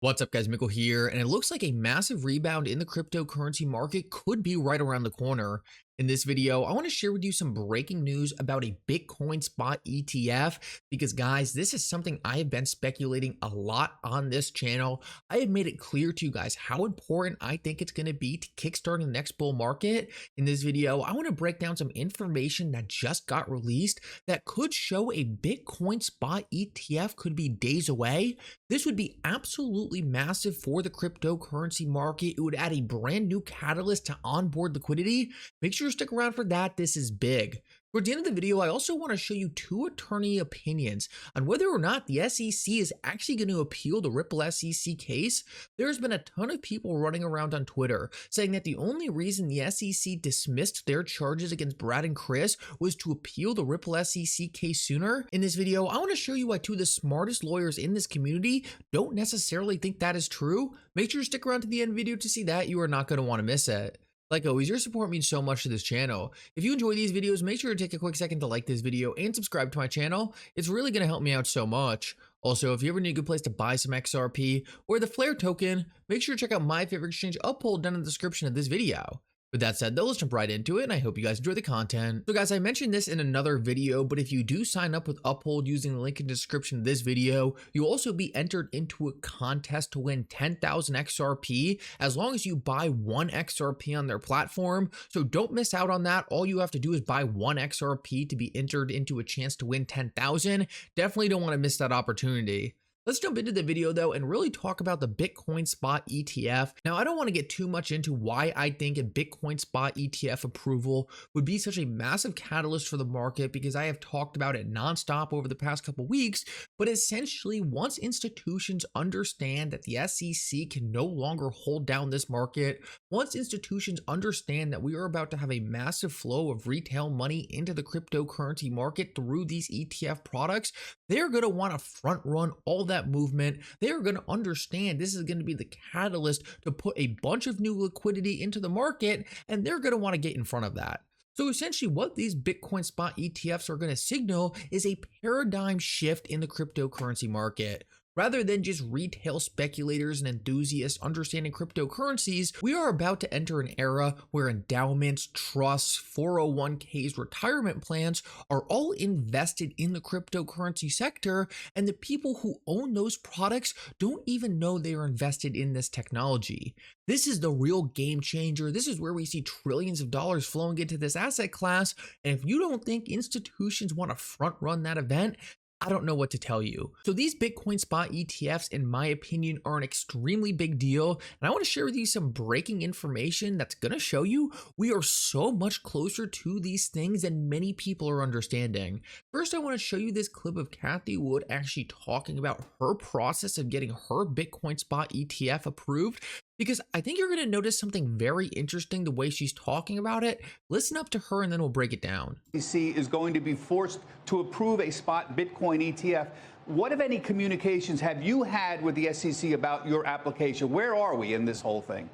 What's up guys, Mickle here, and it looks like a massive rebound in the cryptocurrency market could be right around the corner. In this video, I want to share with you some breaking news about a Bitcoin spot ETF because guys, this is something I have been speculating a lot on this channel. I have made it clear to you guys how important I think it's going to be to kickstart the next bull market. In this video, I want to break down some information that just got released that could show a Bitcoin spot ETF could be days away. This would be absolutely massive for the cryptocurrency market. It would add a brand new catalyst to onboard liquidity. Make sure to stick around for that. This is big. Towards the end of the video, I also want to show you two attorney opinions on whether or not the SEC is actually going to appeal the Ripple SEC case. There's been a ton of people running around on Twitter saying that the only reason the SEC dismissed their charges against Brad and Chris was to appeal the Ripple SEC case sooner. In this video, I want to show you why two of the smartest lawyers in this community don't necessarily think that is true. Make sure to stick around to the end of the video to see that. You are not going to want to miss it. Like always, your support means so much to this channel. If you enjoy these videos, make sure to take a quick second to like this video and subscribe to my channel. It's really going to help me out so much. Also, if you ever need a good place to buy some XRP or the Flare token, make sure to check out my favorite exchange Uphold down in the description of this video. With that said though, let's jump right into it, and I hope you guys enjoy the content. So guys, I mentioned this in another video, but if you do sign up with Uphold using the link in the description of this video, you'll also be entered into a contest to win 10,000 XRP as long as you buy 1 XRP on their platform. So don't miss out on that. All you have to do is buy 1 XRP to be entered into a chance to win 10,000. Definitely don't want to miss that opportunity. Let's jump into the video though and really talk about the Bitcoin spot ETF. Now, I don't want to get too much into why I think a Bitcoin spot ETF approval would be such a massive catalyst for the market because I have talked about it nonstop over the past couple weeks, but essentially once institutions understand that the SEC can no longer hold down this market, once institutions understand that we are about to have a massive flow of retail money into the cryptocurrency market through these ETF products, they're going to want to front run all that movement. They're going to understand this is going to be the catalyst to put a bunch of new liquidity into the market, and they're going to want to get in front of that. So essentially what these Bitcoin spot ETFs are going to signal is a paradigm shift in the cryptocurrency market. Rather than just retail speculators and enthusiasts understanding cryptocurrencies, we are about to enter an era where endowments, trusts, 401ks, retirement plans are all invested in the cryptocurrency sector, and the people who own those products don't even know they are invested in this technology. This is the real game changer. This is where we see trillions of dollars flowing into this asset class, and if you don't think institutions want to front run that event, I don't know what to tell you. So these Bitcoin spot ETFs, in my opinion, are an extremely big deal. And I want to share with you some breaking information that's going to show you we are so much closer to these things than many people are understanding. First, I want to show you this clip of Kathy Wood actually talking about her process of getting her Bitcoin spot ETF approved, because I think you're going to notice something very interesting the way she's talking about it. Listen up to her and then we'll break it down. The SEC is going to be forced to approve a spot Bitcoin ETF. What, if any, communications have you had with the SEC about your application? Where are we in this whole thing?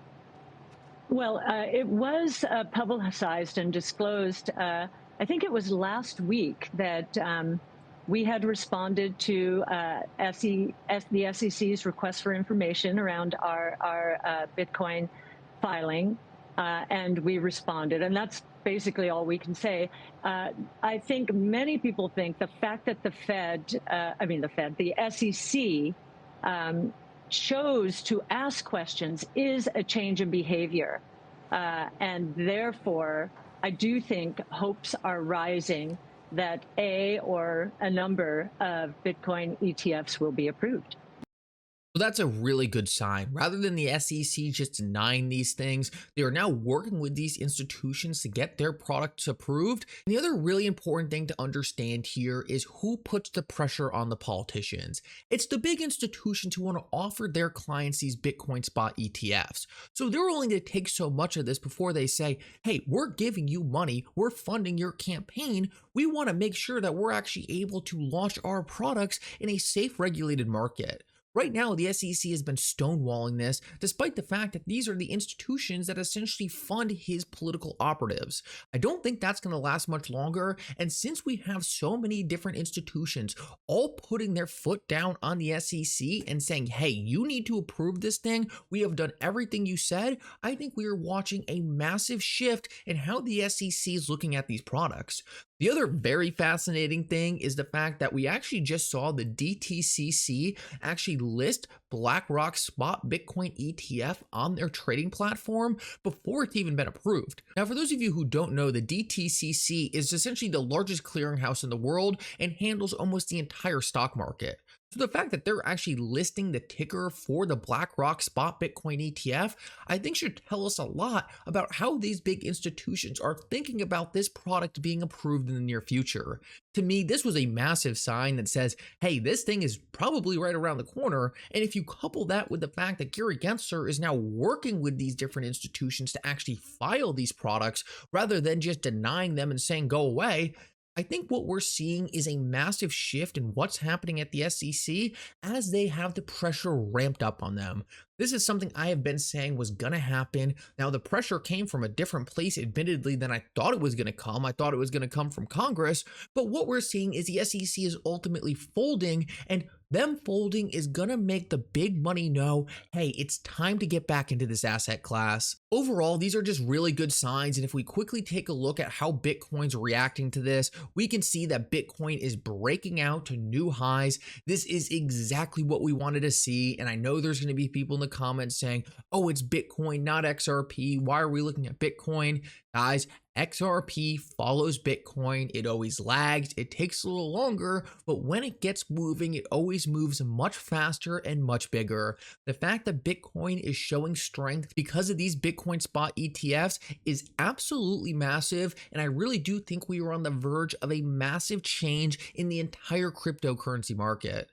Well, it was publicized and disclosed, I think it was last week, that we had responded to the SEC's request for information around our Bitcoin filing, and we responded. And that's basically all we can say. I think many people think the fact that the SEC chose to ask questions is a change in behavior. And therefore, I do think hopes are rising that a number of Bitcoin ETFs will be approved. So that's a really good sign. Rather than the SEC just denying these things, they are now working with these institutions to get their products approved. And the other really important thing to understand here is who puts the pressure on the politicians. It's the big institutions who want to offer their clients these Bitcoin spot ETFs. So they're only going to take so much of this before they say, hey, we're giving you money, we're funding your campaign. We want to make sure that we're actually able to launch our products in a safe, regulated market. Right now, the SEC has been stonewalling this, despite the fact that these are the institutions that essentially fund his political operatives. I don't think that's going to last much longer, and since we have so many different institutions all putting their foot down on the SEC and saying, hey, you need to approve this thing, we have done everything you said, I think we are watching a massive shift in how the SEC is looking at these products. The other very fascinating thing is the fact that we actually just saw the DTCC actually list BlackRock's spot Bitcoin ETF on their trading platform before it's even been approved. Now, for those of you who don't know, the DTCC is essentially the largest clearinghouse in the world and handles almost the entire stock market. So the fact that they're actually listing the ticker for the BlackRock spot Bitcoin ETF, I think should tell us a lot about how these big institutions are thinking about this product being approved in the near future. To me, this was a massive sign that says, hey, this thing is probably right around the corner. And if you couple that with the fact that Gary Gensler is now working with these different institutions to actually file these products rather than just denying them and saying go away, I think what we're seeing is a massive shift in what's happening at the SEC as they have the pressure ramped up on them. This is something I have been saying was going to happen. Now, the pressure came from a different place, admittedly, than I thought it was going to come. I thought it was going to come from Congress. But what we're seeing is the SEC is ultimately folding, and them folding is going to make the big money know, hey, it's time to get back into this asset class. Overall, these are just really good signs. And if we quickly take a look at how Bitcoin's reacting to this, we can see that Bitcoin is breaking out to new highs. This is exactly what we wanted to see. And I know there's going to be people in the comments saying, oh, it's Bitcoin, not XRP. Why are we looking at Bitcoin? Guys, XRP follows Bitcoin. It always lags. It takes a little longer, but when it gets moving, it always moves much faster and much bigger. The fact that Bitcoin is showing strength because of these Bitcoin spot ETFs is absolutely massive, and I really do think we are on the verge of a massive change in the entire cryptocurrency market.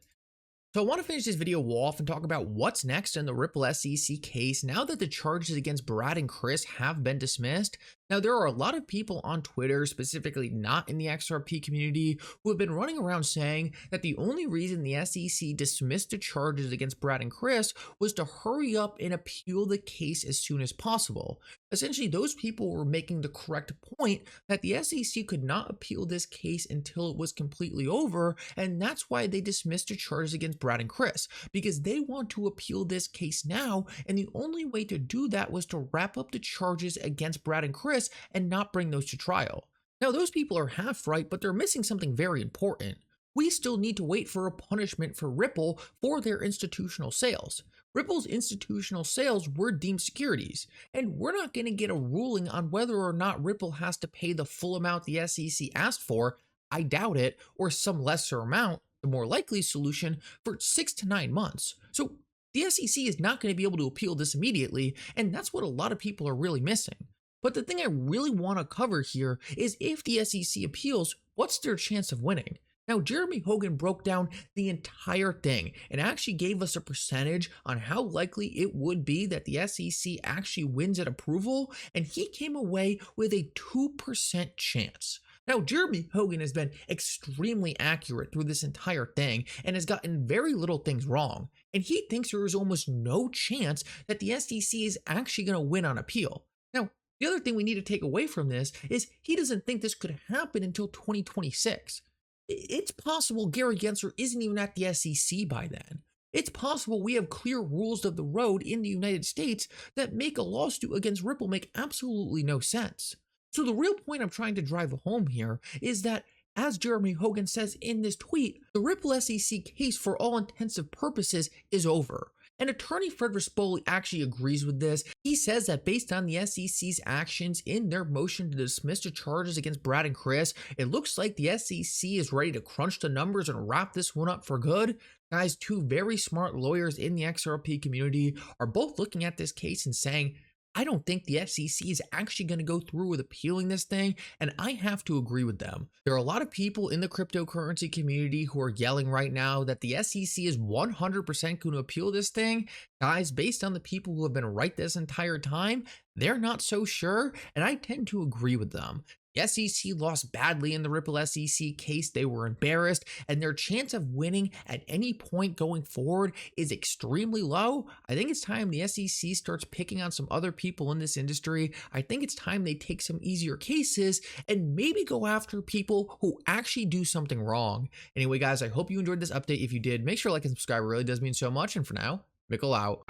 So I want to finish this video off and talk about what's next in the Ripple SEC case now that the charges against Brad and Chris have been dismissed. Now, there are a lot of people on Twitter, specifically not in the XRP community, who have been running around saying that the only reason the SEC dismissed the charges against Brad and Chris was to hurry up and appeal the case as soon as possible. Essentially, those people were making the correct point that the SEC could not appeal this case until it was completely over, and that's why they dismissed the charges against Brad and Chris, because they want to appeal this case now, and the only way to do that was to wrap up the charges against Brad and Chris and not bring those to trial. Now, those people are half right, but they're missing something very important. We still need to wait for a punishment for Ripple for their institutional sales. Ripple's institutional sales were deemed securities, and we're not going to get a ruling on whether or not Ripple has to pay the full amount the SEC asked for, I doubt it, or some lesser amount, the more likely solution, for 6 to 9 months. So the SEC is not going to be able to appeal this immediately, and that's what a lot of people are really missing. But the thing I really want to cover here is if the SEC appeals, what's their chance of winning? Now, Jeremy Hogan broke down the entire thing and actually gave us a percentage on how likely it would be that the SEC actually wins at approval, and he came away with a 2% chance. Now, Jeremy Hogan has been extremely accurate through this entire thing and has gotten very little things wrong, and he thinks there is almost no chance that the SEC is actually going to win on appeal. Now, the other thing we need to take away from this is he doesn't think this could happen until 2026. It's possible Gary Gensler isn't even at the SEC by then. It's possible we have clear rules of the road in the United States that make a lawsuit against Ripple make absolutely no sense. So the real point I'm trying to drive home here is that, as Jeremy Hogan says in this tweet, the Ripple SEC case for all intensive purposes is over. And attorney Fred Rispoli actually agrees with this. He says that based on the SEC's actions in their motion to dismiss the charges against Brad and Chris, it looks like the SEC is ready to crunch the numbers and wrap this one up for good. Guys, two very smart lawyers in the XRP community are both looking at this case and saying, I don't think the SEC is actually going to go through with appealing this thing, and I have to agree with them. There are a lot of people in the cryptocurrency community who are yelling right now that the SEC is 100% going to appeal this thing. Guys, based on the people who have been right this entire time, they're not so sure, and I tend to agree with them. The SEC lost badly in the Ripple SEC case. They were embarrassed, and their chance of winning at any point going forward is extremely low. I think it's time the SEC starts picking on some other people in this industry. I think it's time they take some easier cases and maybe go after people who actually do something wrong. Anyway, guys, I hope you enjoyed this update. If you did, make sure to like and subscribe. It really does mean so much. And for now, Mickle out.